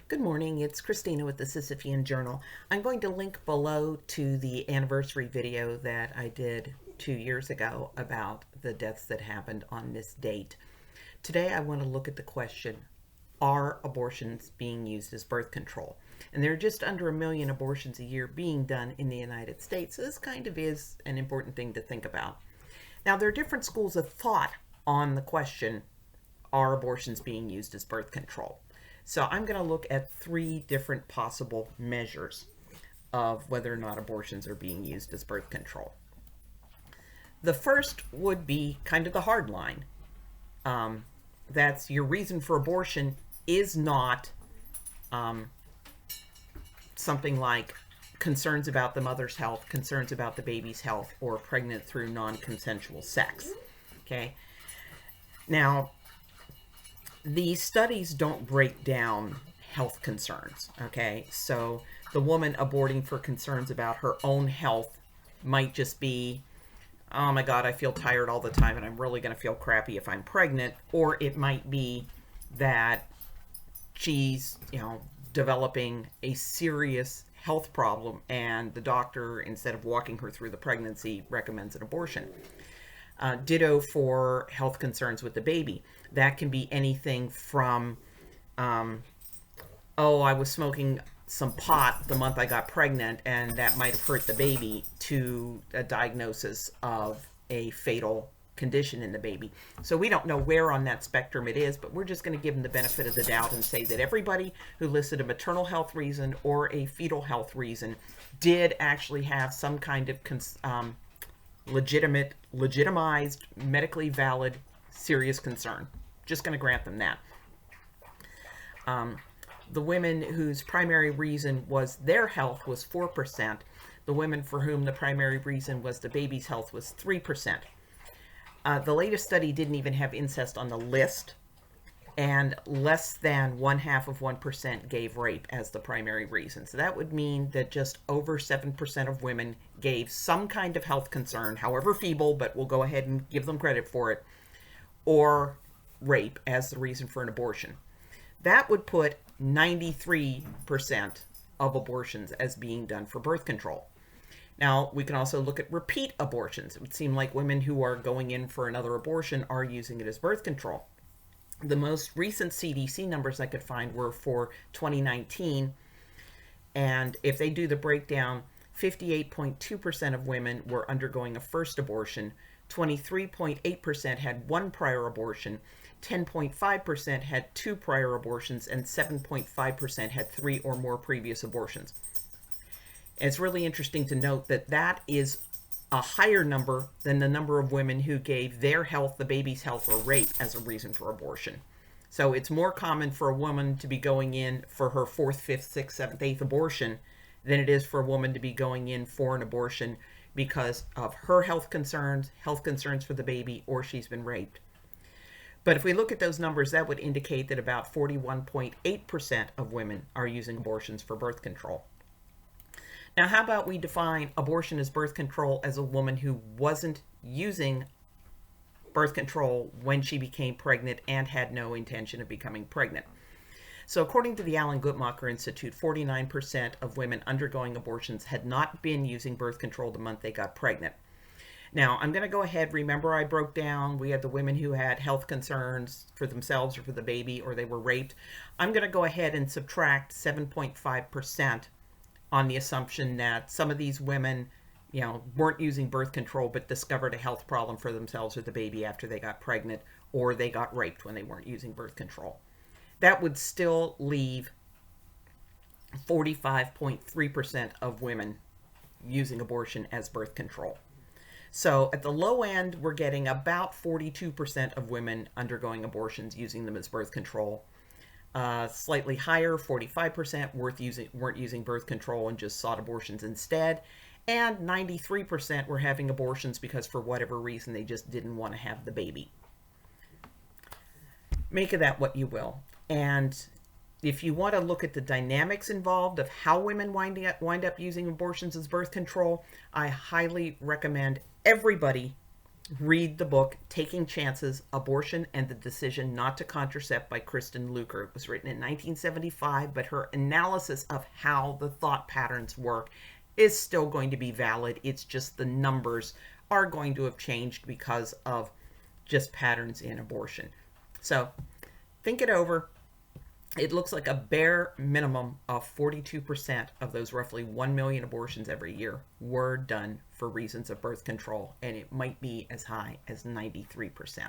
Good morning, it's Christina with the Sisyphean Journal. I'm going to link below to the anniversary video that I did 2 years ago about the deaths that happened on this date. Today I want to look at the question, are abortions being used as birth control? And there are just under 1 million abortions a year being done in the United States, so this kind of is an important thing to think about. Now, there are different schools of thought on the question, are abortions being used as birth control? So I'm going to look at 3 different possible measures of whether or not abortions are being used as birth control. The first would be kind of the hard line. That's your reason for abortion is not something like concerns about the mother's health, concerns about the baby's health, or pregnant through non-consensual sex. Okay. Now, these studies don't break down health concerns, okay? So the woman aborting for concerns about her own health might just be, oh my God, I feel tired all the time and I'm really going to feel crappy if I'm pregnant. Or it might be that she's, developing a serious health problem and the doctor, instead of walking her through the pregnancy, recommends an abortion. Ditto for health concerns with the baby. That can be anything from, I was smoking some pot the month I got pregnant and that might have hurt the baby, to a diagnosis of a fatal condition in the baby. So we don't know where on that spectrum it is, but we're just going to give them the benefit of the doubt and say that everybody who listed a maternal health reason or a fetal health reason did actually have some kind of legitimized, medically valid, serious concern. Just going to grant them that. The women whose primary reason was their health was 4%. The women for whom the primary reason was the baby's health was 3%. The latest study didn't even have incest on the list, and less than 0.5% gave rape as the primary reason. So that would mean that just over 7% of women gave some kind of health concern, however feeble, but we'll go ahead and give them credit for it, or rape as the reason for an abortion. That would put 93% of abortions as being done for birth control. Now, we can also look at repeat abortions. It would seem like women who are going in for another abortion are using it as birth control. The most recent CDC numbers I could find were for 2019, and if they do the breakdown, 58.2% of women were undergoing a first abortion, 23.8% had 1 prior abortion, 10.5% had 2 prior abortions, and 7.5% had 3 or more previous abortions. And it's really interesting to note that that is a higher number than the number of women who gave their health, the baby's health, or rape as a reason for abortion. So it's more common for a woman to be going in for her 4th, 5th, 6th, 7th, 8th abortion than it is for a woman to be going in for an abortion because of her health concerns for the baby, or she's been raped. But if we look at those numbers, that would indicate that about 41.8% of women are using abortions for birth control. Now, how about we define abortion as birth control as a woman who wasn't using birth control when she became pregnant and had no intention of becoming pregnant? So according to the Alan Guttmacher Institute, 49% of women undergoing abortions had not been using birth control the month they got pregnant. Now, I'm going to go ahead. Remember, I broke down, we had the women who had health concerns for themselves or for the baby, or they were raped. I'm going to go ahead and subtract 7.5% on the assumption that some of these women, weren't using birth control but discovered a health problem for themselves or the baby after they got pregnant, or they got raped when they weren't using birth control. That would still leave 45.3% of women using abortion as birth control. So at the low end, we're getting about 42% of women undergoing abortions using them as birth control. Slightly higher, 45% weren't using birth control and just sought abortions instead. And 93% were having abortions because for whatever reason they just didn't want to have the baby. Make of that what you will. And if you want to look at the dynamics involved of how women wind up using abortions as birth control, I highly recommend everybody Read the book Taking Chances, Abortion and the Decision Not to Contracept by Kristen Luker. It was written in 1975, but her analysis of how the thought patterns work is still going to be valid. It's just the numbers are going to have changed because of just patterns in abortion. So think it over. It looks like a bare minimum of 42% of those roughly 1 million abortions every year were done for reasons of birth control, and it might be as high as 93%.